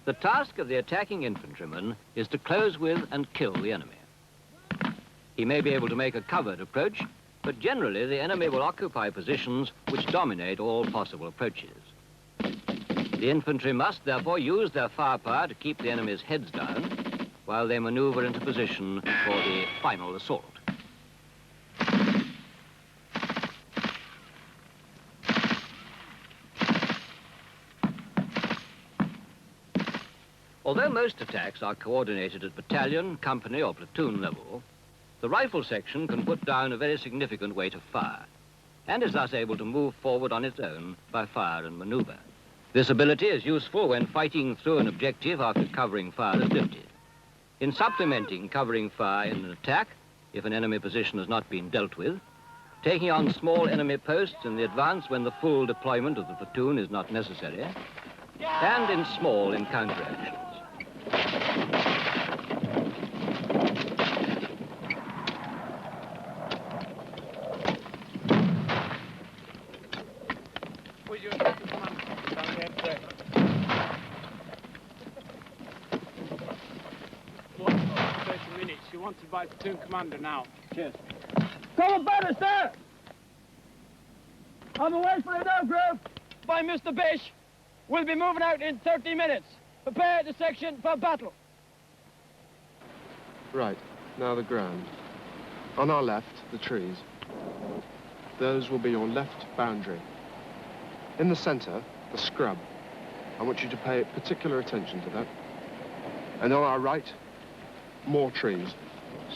The task of the attacking infantryman is to close with and kill the enemy. He may be able to make a covered approach, but generally the enemy will occupy positions which dominate all possible approaches. The infantry must therefore use their firepower to keep the enemy's heads down while they maneuver into position for the final assault. Although most attacks are coordinated at battalion, company or platoon level, the rifle section can put down a very significant weight of fire and is thus able to move forward on its own by fire and maneuver. This ability is useful when fighting through an objective after covering fire is lifted. In supplementing covering fire in an attack, if an enemy position has not been dealt with, taking on small enemy posts in the advance when the full deployment of the platoon is not necessary, and in small encounter actions. You're wanted by platoon commander now. Cheers. Come about us there! I'm away for it now, Grove. By Mr. Bish. We'll be moving out in 30 minutes. Prepare the section for battle. Right, now the ground. On our left, the trees. Those will be your left boundary. In the center, the scrub. I want you to pay particular attention to that. And on our right, more trees.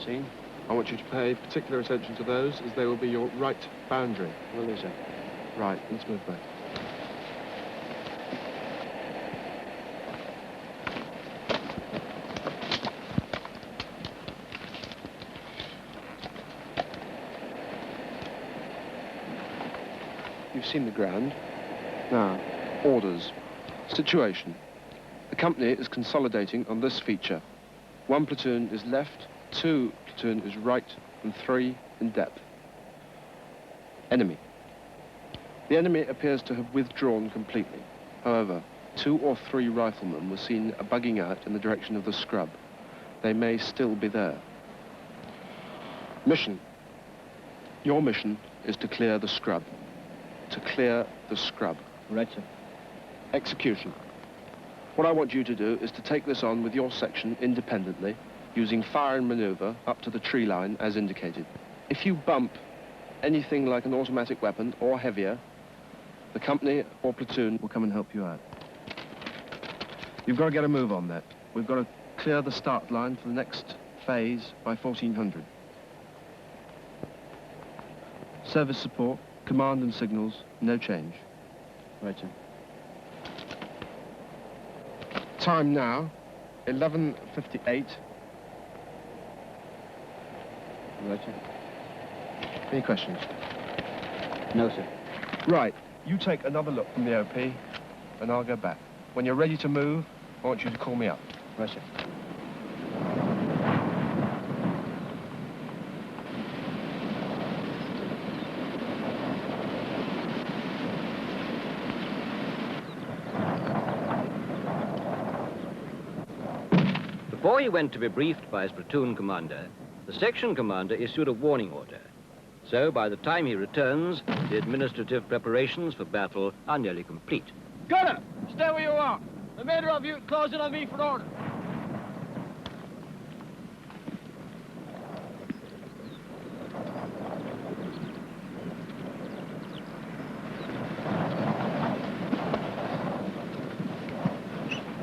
See? I want you to pay particular attention to those, as they will be your right boundary. Well, is it? Right, let's move back. You've seen the ground. Now, orders. Situation. The company is consolidating on this feature. 1 platoon is left, 2 platoon is right, and 3 in depth. Enemy. The enemy appears to have withdrawn completely. However, 2 or 3 riflemen were seen bugging out in the direction of the scrub. They may still be there. Mission. Your mission is to clear the scrub. To clear the scrub. Right, sir. Execution. What I want you to do is to take this on with your section independently, using fire and maneuver up to the tree line as indicated. If you bump anything like an automatic weapon or heavier, the company or platoon will come and help you out. You've got to get a move on that. We've got to clear the start line for the next phase by 1400. Service support, command and signals, no change. Right, sir. Time now, 11:58. Right, sir. Any questions? No, sir. Right, you take another look from the OP, and I'll go back. When you're ready to move, I want you to call me up. Right, sir. Before he went to be briefed by his platoon commander, the section commander issued a warning order. So by the time he returns, the administrative preparations for battle are nearly complete. Gunner, stay where you are. The remainder of you close in on me for order.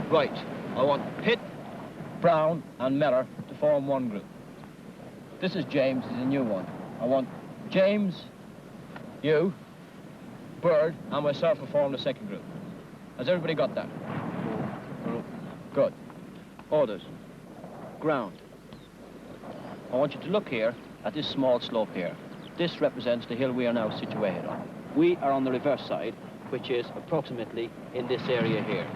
Right, I want Pitt, Brown and Miller to form one group. This is James, he's a new one. I want James, you, Bird and myself to form the second group. Has everybody got that? Good. Orders. Ground. I want you to look here at this small slope here. This represents the hill we are now situated on. We are on the reverse side, which is approximately in this area here.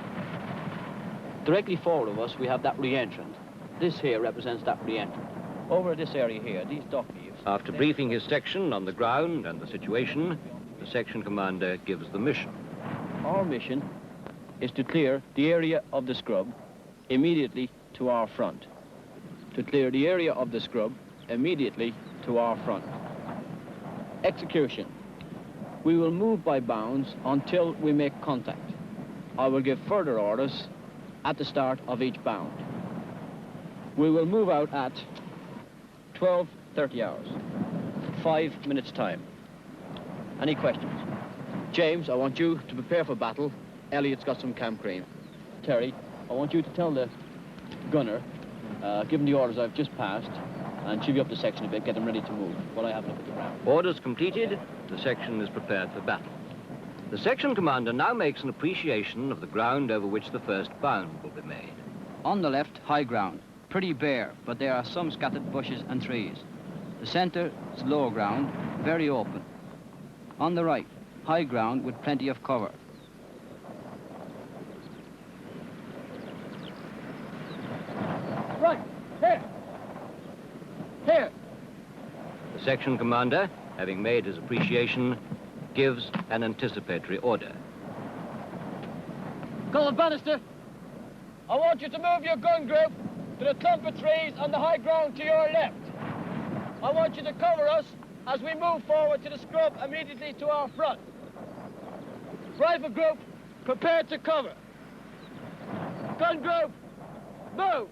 Directly forward of us, we have that re-entrant. This here represents that re-entrant. Over this area here, these dock leaves. After briefing his section on the ground and the situation, the section commander gives the mission. Our mission is to clear the area of the scrub immediately to our front. To clear the area of the scrub immediately to our front. Execution. We will move by bounds until we make contact. I will give further orders at the start of each bound. We will move out at 12:30 hours, 5 minutes time. Any questions? James, I want you to prepare for battle. Elliot's got some camp cream. Terry, I want you to tell the gunner, given the orders I've just passed, and chivvy up the section a bit, get them ready to move while I have a look at the ground. Orders completed, the section is prepared for battle. The section commander now makes an appreciation of the ground over which the first bound will be made. On the left, high ground. Pretty bare, but there are some scattered bushes and trees. The center is low ground, very open. On the right, high ground with plenty of cover. Right, here. Here. The section commander, having made his appreciation, gives an anticipatory order. Colonel Bannister, I want you to move your gun group to the clump of trees on the high ground to your left. I want you to cover us as we move forward to the scrub immediately to our front. Rifle group, prepare to cover. Gun group, move!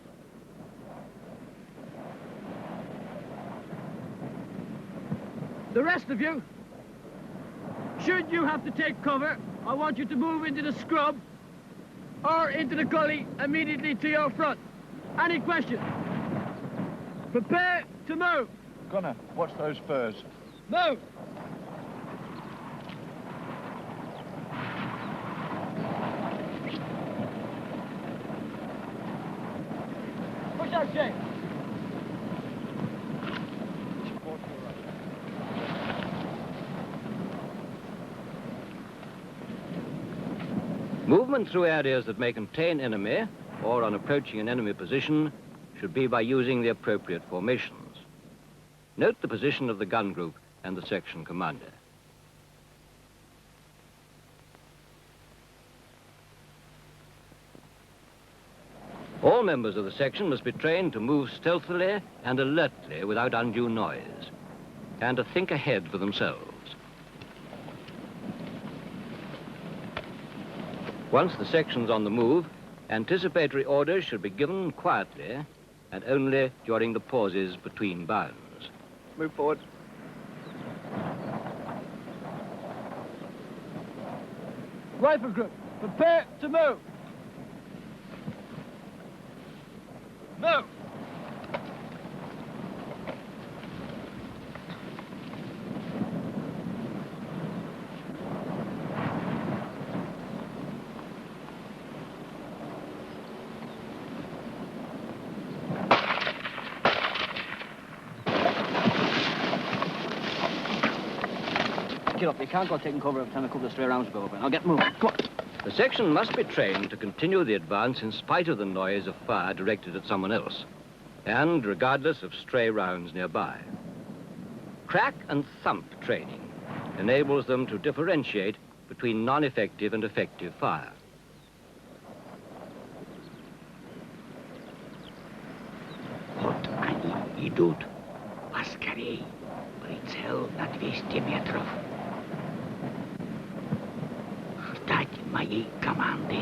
The rest of you, should you have to take cover, I want you to move into the scrub or into the gully immediately to your front. Any questions? Prepare to move. Gunner, watch those firs. Move. Push out, James. Movement through areas that may contain enemy or on approaching an enemy position should be by using the appropriate formations. Note the position of the gun group and the section commander. All members of the section must be trained to move stealthily and alertly without undue noise, and to think ahead for themselves. Once the section's on the move, anticipatory orders should be given quietly and only during the pauses between bounds. Move forward. Rifle group, prepare to move. Move. Get up, you can't go taking cover every time a couple of stray rounds go open. I'll get moving. Come on. The section must be trained to continue the advance in spite of the noise of fire directed at someone else, and regardless of stray rounds nearby. Crack and thump training enables them to differentiate between non-effective and effective fire. Hot ani idut askari прицел на 200 метров. Ждать моей команды.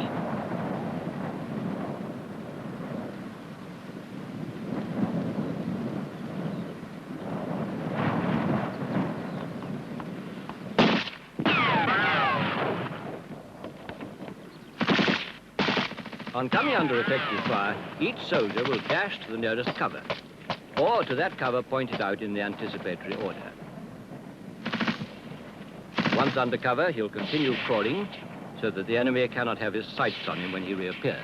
On coming under effective fire, each soldier will dash to the nearest cover, or to that cover pointed out in the anticipatory order. Once under cover, he'll continue crawling so that the enemy cannot have his sights on him when he reappears.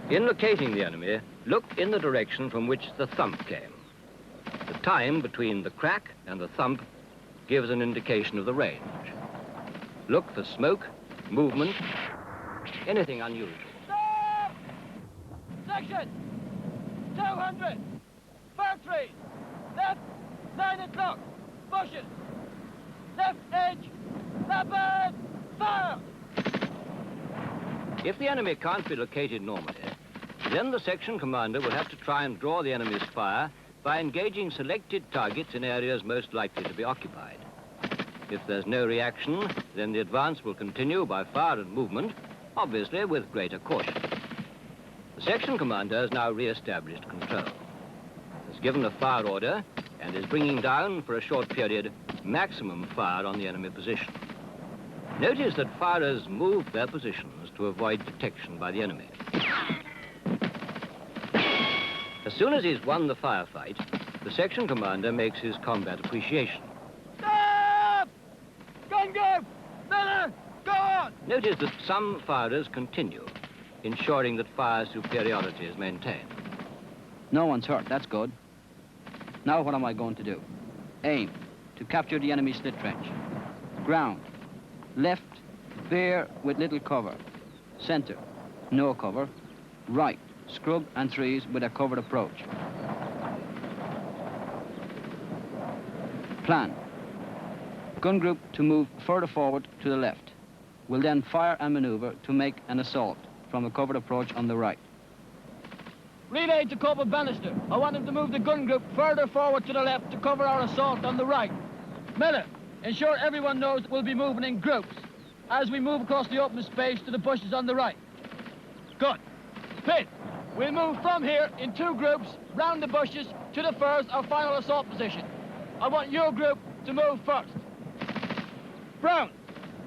In locating the enemy, look in the direction from which the thump came. The time between the crack and the thump gives an indication of the range. Look for smoke, movement, anything unusual. Stop! Section 200. Fir 3. Left. 9 o'clock. Bushes. Left edge! Rapid! Fire! If the enemy can't be located normally, then the section commander will have to try and draw the enemy's fire by engaging selected targets in areas most likely to be occupied. If there's no reaction, then the advance will continue by fire and movement, obviously with greater caution. The section commander has now re-established control, has given a fire order, and is bringing down, for a short period, maximum fire on the enemy position. Notice that firers move their positions to avoid detection by the enemy. As soon as he's won the firefight, the section commander makes his combat appreciation. Stop! Gun group! Miller! Go on! Notice that some firers continue, ensuring that fire superiority is maintained. No one's hurt, that's good. Now what am I going to do? Aim, to capture the enemy slit trench. Ground, left, bare with little cover. Center, no cover. Right, scrub and trees with a covered approach. Plan. Gun group to move further forward to the left. We'll then fire and maneuver to make an assault from a covered approach on the right. Relay to Corporal Bannister. I want him to move the gun group further forward to the left to cover our assault on the right. Miller, ensure everyone knows we'll be moving in groups as we move across the open space to the bushes on the right. Good. Pitt, we'll move from here in 2 groups round the bushes to the firs, our final assault position. I want your group to move first. Brown,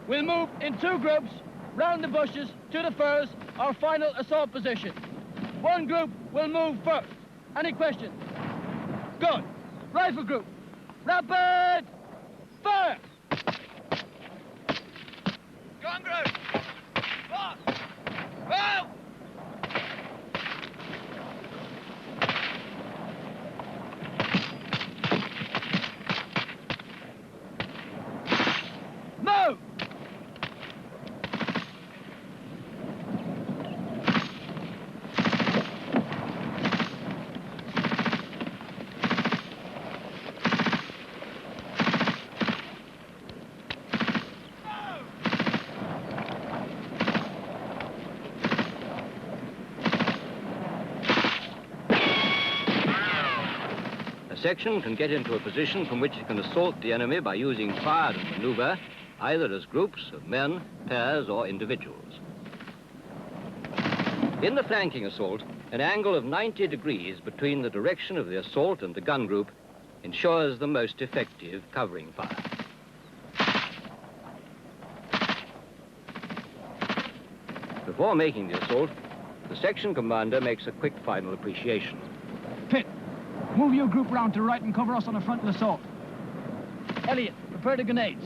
we'll move in 2 groups round the bushes to the firs, our final assault position. 1 group will move first. Any questions? Good. Rifle group, rapid fire! Gun group, on! Well! Move! A section can get into a position from which it can assault the enemy by using fire and maneuver, either as groups of men, pairs, or individuals. In the flanking assault, an angle of 90 degrees between the direction of the assault and the gun group ensures the most effective covering fire. Before making the assault, the section commander makes a quick final appreciation. Pitt, move your group round to right and cover us on the frontal assault. Elliot, prepare the grenades.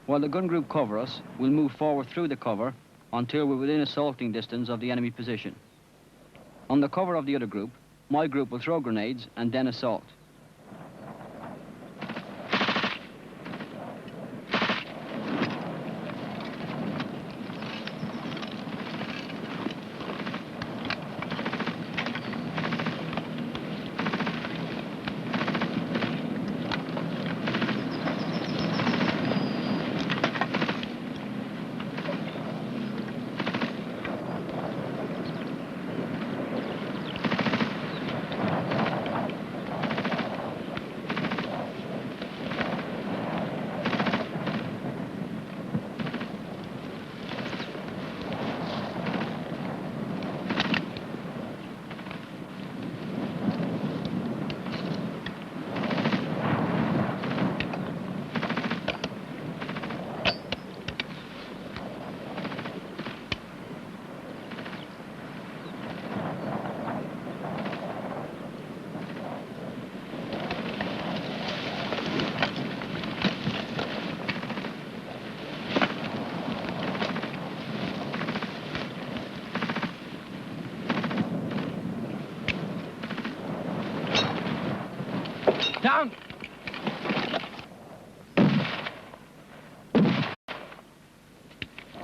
While the gun group cover us, we'll move forward through the cover until we're within assaulting distance of the enemy position. On the cover of the other group, my group will throw grenades and then assault. Down!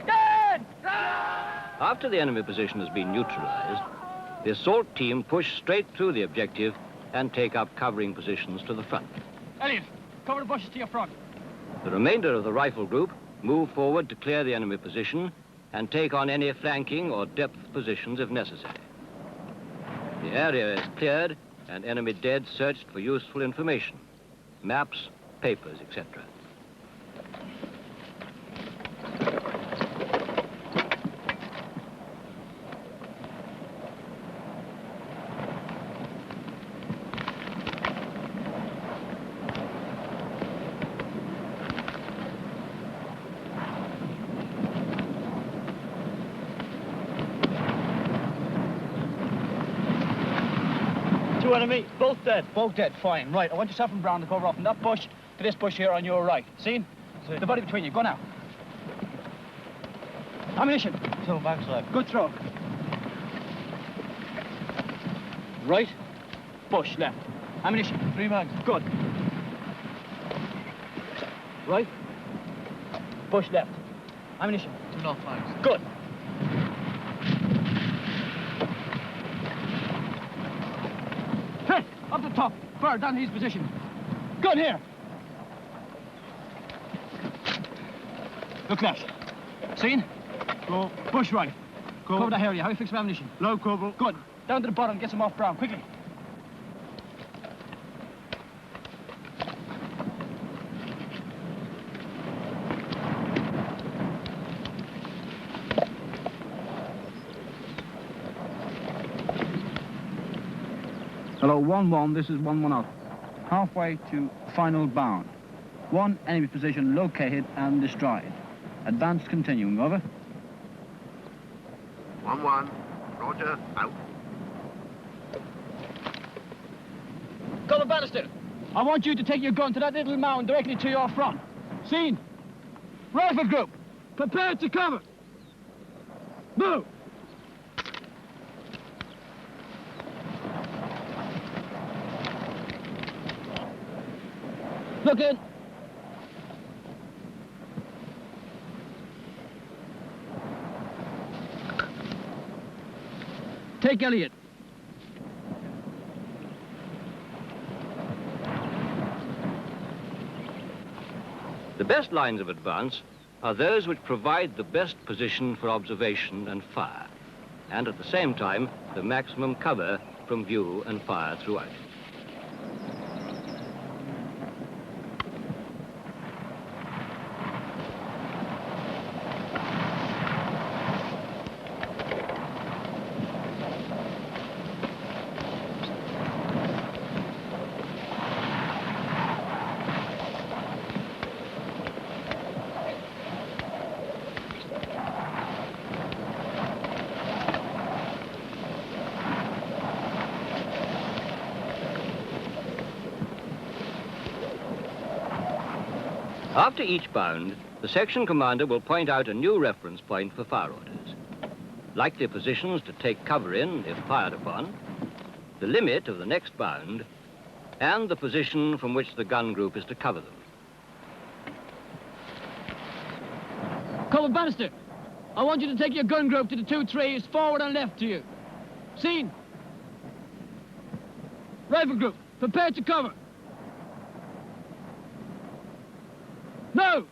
Dead! After the enemy position has been neutralized, the assault team push straight through the objective and take up covering positions to the front. Elliot, cover the bushes to your front. The remainder of the rifle group move forward to clear the enemy position and take on any flanking or depth positions if necessary. The area is cleared and enemy dead searched for useful information, maps, papers, etc. Two enemy, both dead. Both dead, fine. Right, I want yourself and Brown to cover off from that bush to this bush here on your right. Seen? The body between you, go now. Ammunition. Two back left. Good throw. Right, bush left. Ammunition. 3 mags. Good. Right, bush left. Ammunition. 2 knock mags. Good. Hey, up the top. Bird, down to his position. Gun here. Look left. Seen? Go. Bush right. Go. Cover that area. How you fix some ammunition? Low cover. Good. Down to the bottom, get some off Brown, quickly. Hello, 1-1, this is 1-1 out. Halfway to final bound. One enemy position located and destroyed. Advance continuing, over. 1-1. Roger, out. Cover Bannister. I want you to take your gun to that little mound directly to your front. Seen? Rifle group, prepare to cover. Move. Look in. Take Elliot. The best lines of advance are those which provide the best position for observation and fire, and at the same time, the maximum cover from view and fire throughout. After each bound, the section commander will point out a new reference point for fire orders, like the positions to take cover in if fired upon, the limit of the next bound, and the position from which the gun group is to cover them. Cover Bannister. I want you to take your gun group to the 2 trees forward and left to you. Seen? Rifle group, prepare to cover. No!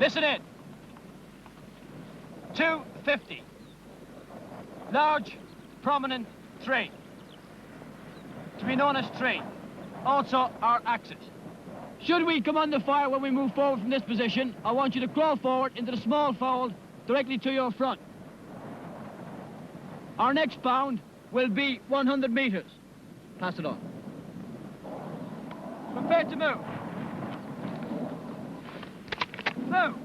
Listen in. 250. Large, prominent tree. To be known as tree. Also our axis. Should we come under fire when we move forward from this position, I want you to crawl forward into the small fold directly to your front. Our next bound will be 100 meters. Pass it on. Prepare to move. Move.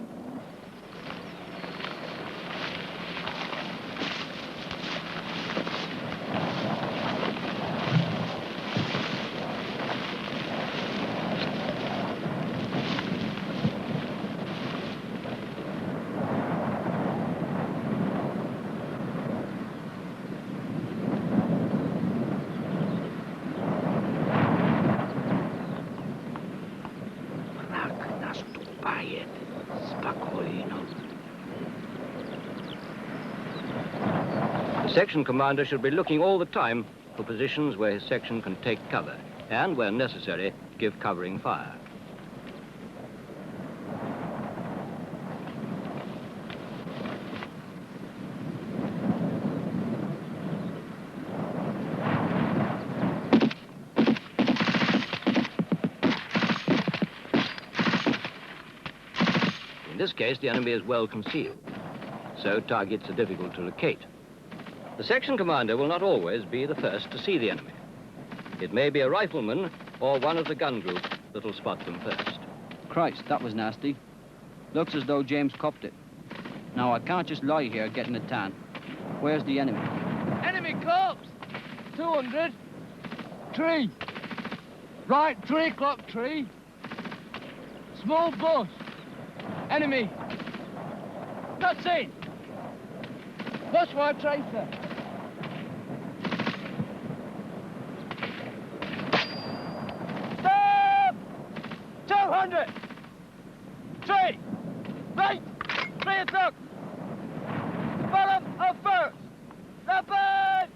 The section commander should be looking all the time for positions where his section can take cover and, where necessary, give covering fire. In this case, the enemy is well concealed, so targets are difficult to locate. The section commander will not always be the first to see the enemy. It may be a rifleman or one of the gun group that'll spot them first. Christ, that was nasty. Looks as though James copped it. Now, I can't just lie here getting a tan. Where's the enemy? Enemy corpse! 200. Tree. Right, 3 o'clock tree. Small bush. Enemy. Not seen. Bushwire tracer. Stop! 200. Tree. Right. 3 o'clock. Bottom of first. Rapid!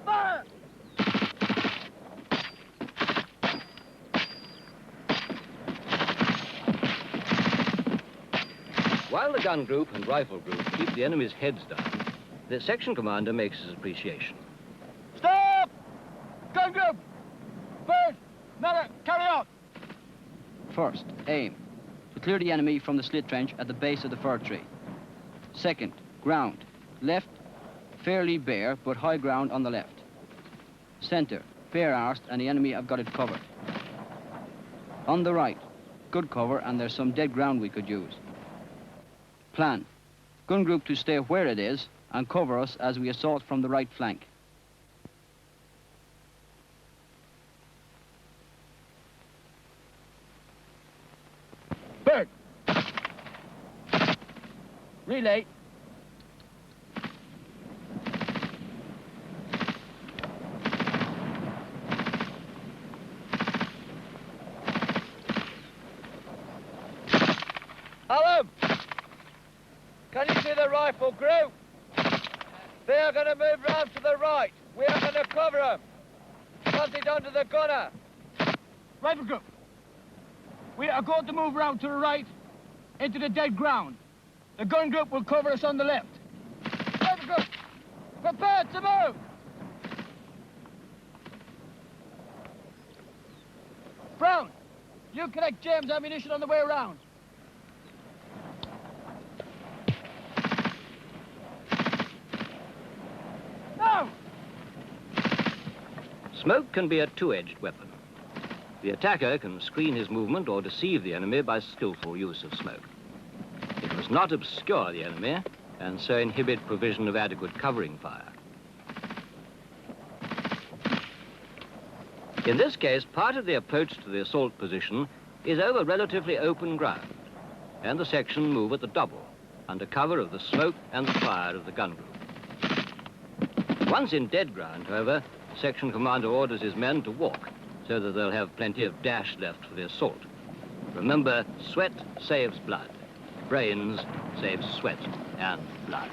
Fire! While the gun group and rifle group keep the enemy's heads down, the section commander makes his appreciation. Stop! Gun group! Bird! Miller, carry on! First, aim. To clear the enemy from the slit trench at the base of the fir tree. Second, ground. Left, fairly bare, but high ground on the left. Center, bare-arsed, and the enemy have got it covered. On the right, good cover, and there's some dead ground we could use. Plan. Gun group to stay where it is and cover us as we assault from the right flank. Bird! Relay. Alan! Can you see the rifle group? They are going to move round to the right. We are going to cover them. Pass it on to the gunner. Rifle group. We are going to move round to the right into the dead ground. The gun group will cover us on the left. Rifle group, prepare to move. Brown, you collect James' ammunition on the way around. Now! Smoke can be a two-edged weapon. The attacker can screen his movement or deceive the enemy by skillful use of smoke. It must not obscure the enemy and so inhibit provision of adequate covering fire. In this case, part of the approach to the assault position is over relatively open ground, and the section move at the double, under cover of the smoke and the fire of the gun group. Once in dead ground, however, the section commander orders his men to walk, so that they'll have plenty of dash left for the assault. Remember, sweat saves blood. Brains saves sweat and blood.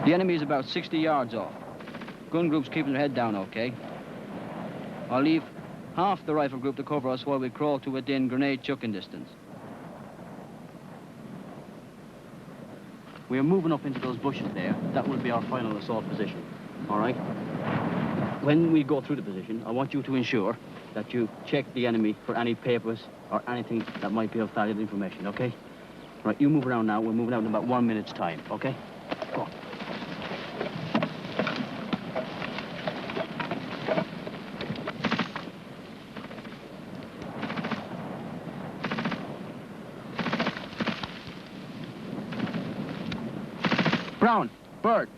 The enemy is about 60 yards off. Gun group's keeping their head down okay. I'll leave half the rifle group to cover us while we crawl to within grenade chucking distance. We are moving up into those bushes there. That will be our final assault position, all right? When we go through the position, I want you to ensure that you check the enemy for any papers or anything that might be of valuable information, okay? Right, you move around now. We're moving out in about 1 minute's time, okay? Go on. Brown, Bird,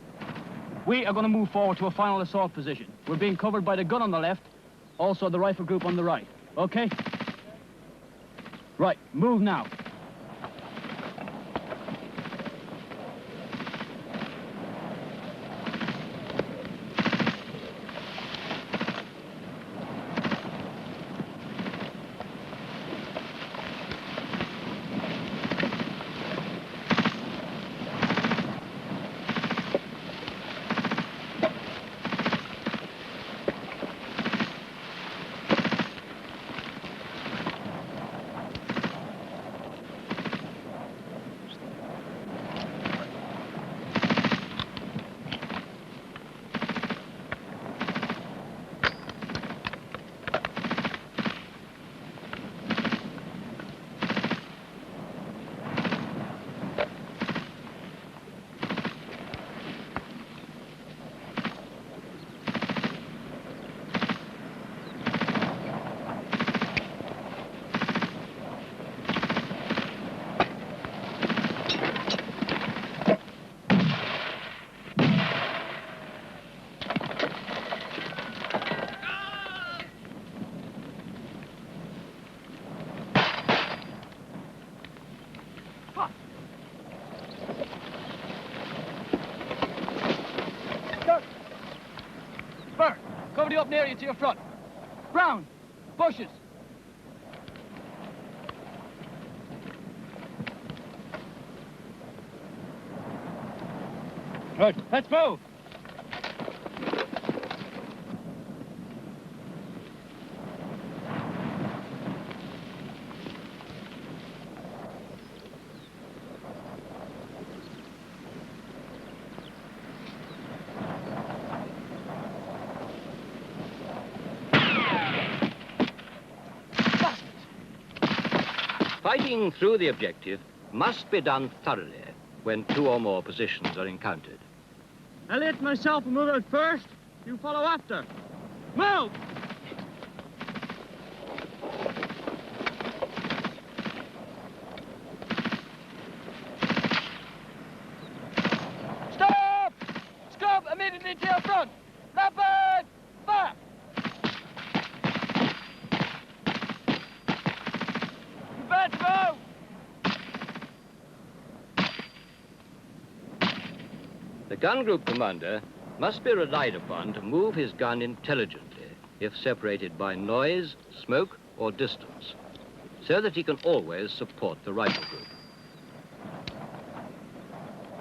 we are going to move forward to a final assault position. We're being covered by the gun on the left, also the rifle group on the right, okay? Right, move now. area to your front. Brown, bushes. Good, let's move. Fighting through the objective must be done thoroughly when two or more positions are encountered. Elliot and myself will move out first. You follow after. Move! Stop! Scrub immediately to your front. Rapid! Fire! Prepare to move! The gun group commander must be relied upon to move his gun intelligently if separated by noise, smoke, or distance, so that he can always support the rifle group.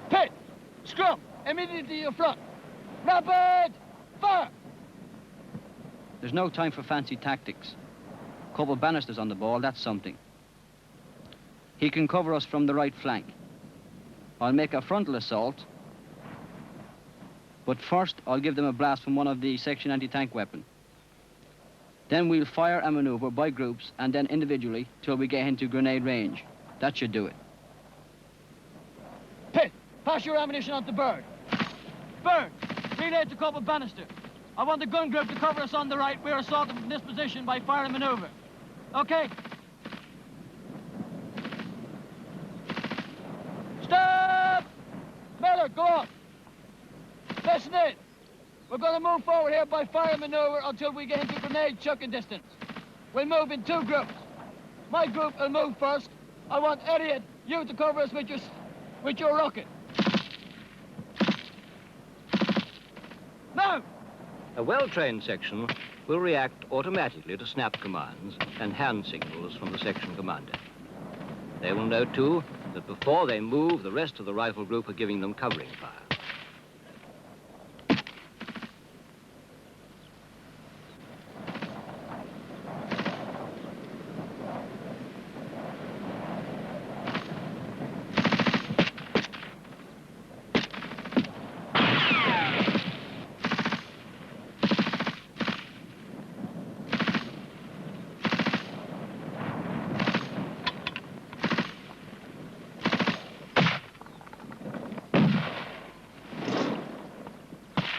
Pit! Scrum! Immediately to your front. Rapid! Fire! There's no time for fancy tactics. Corporal Bannister's on the ball, that's something. He can cover us from the right flank. I'll make a frontal assault, but first I'll give them a blast from one of the section anti-tank weapon. Then we'll fire and maneuver by groups and then individually till we get into grenade range. That should do it. Pit! Pass your ammunition on to Bird. Bird! Relay to Corporal Bannister. I want the gun group to cover us on the right. We're assaulted from this position by fire and maneuver. Okay? Stop! Miller, go up. Listen in. We're going to move forward here by fire and maneuver until we get into grenade chucking distance. We'll move in two groups. My group will move first. I want Elliot, you to cover us with your rocket. Now! A well-trained section will react automatically to snap commands and hand signals from the section commander. They will know, too, that before they move, the rest of the rifle group are giving them covering fire.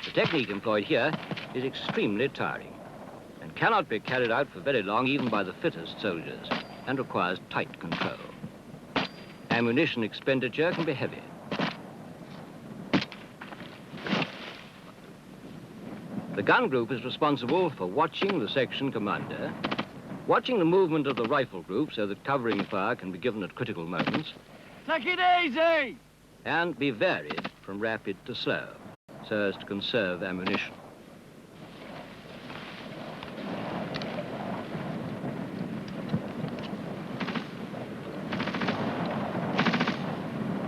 The technique employed here is extremely tiring and cannot be carried out for very long even by the fittest soldiers and requires tight control. Ammunition expenditure can be heavy. The gun group is responsible for watching the section commander, watching the movement of the rifle group so that covering fire can be given at critical moments, Take it easy! and be varied from rapid to slow, so as to conserve ammunition.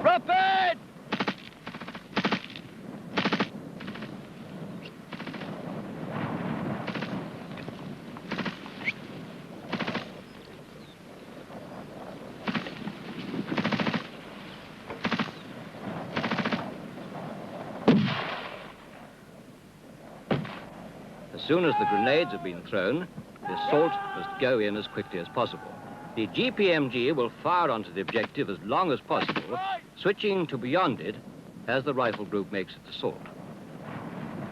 Rapid! As soon as the grenades have been thrown, the assault must go in as quickly as possible. The GPMG will fire onto the objective as long as possible, switching to beyond it as the rifle group makes its assault.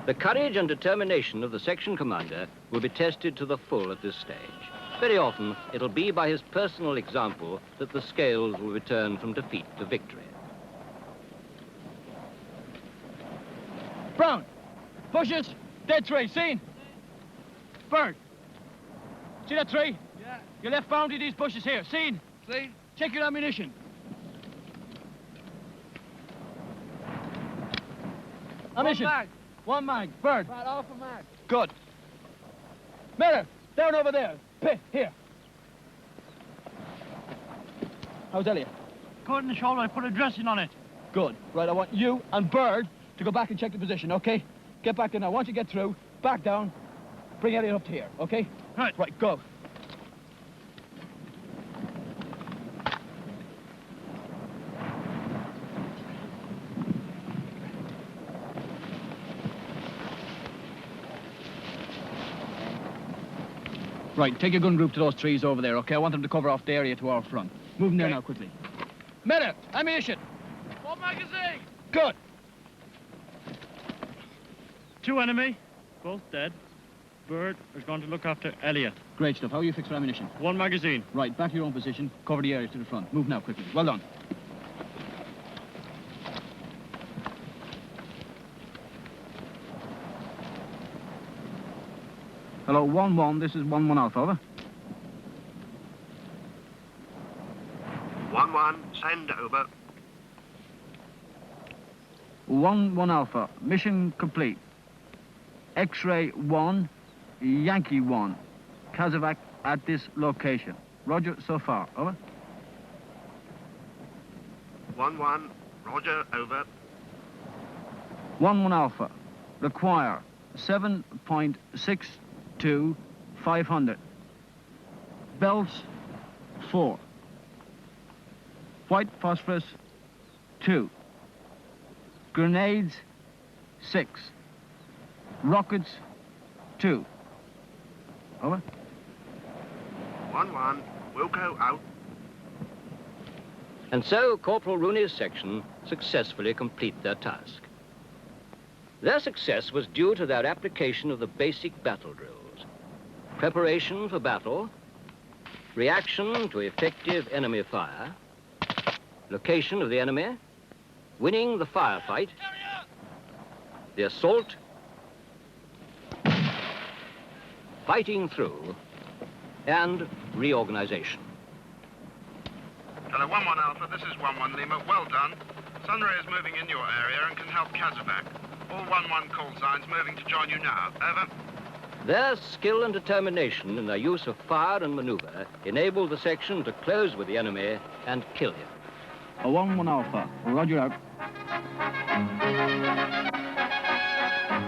The courage and determination of the section commander will be tested to the full at this stage. Very often, it'll be by his personal example that the scales will return from defeat to victory. Brown, bushes, dead tree, seen? Bird, see that tree? Yeah. Your left boundary, these bushes here, seen? See? Check your ammunition. Ammunition. One mag. One mag. Bird. About half a mag. Good. Miller, down over there. Pitt, here. How's Elliot? Caught in the shoulder, I put a dressing on it. Good. Right, I want you and Bird to go back and check the position, okay? Get back there now. Once you get through, back down, bring Elliot up to here, okay? Right. Right, go. Right, take your gun group to those trees over there, okay? I want them to cover off the area to our front. Move in there Okay. now, quickly. Miller, ammunition. One magazine! Good. 2 enemy, both dead. Bird is going to look after Elliot. Great stuff. How are you fixed for ammunition? 1 magazine. Right, back to your own position. Cover the area to the front. Move now, quickly. Well done. Hello, 1-1. This is 1-1 Alpha, over. 1-1, send over. 1-1 Alpha. Mission complete. X-ray 1, Yankee 1. Kazovac at this location. Roger so far, over. 1-1, roger, over. 1-1 Alpha. Require 7.62 500. Belts 4. White phosphorus 2. Grenades 6. Rockets 2. Over. 1-1, Wilco out. And so Corporal Rooney's section successfully complete their task. Their success was due to their application of the basic battle drills: preparation for battle, reaction to effective enemy fire, location of the enemy, winning the firefight, the assault, fighting through, and reorganization. Hello, 1-1 Alpha, this is 1-1 Lima. Well done. Sunray is moving in your area and can help Kazovac. All 1-1 call signs moving to join you now. Over. Their skill and determination in their use of fire and maneuver enabled the section to close with the enemy and kill him. A 1-1 Alpha. Roger out.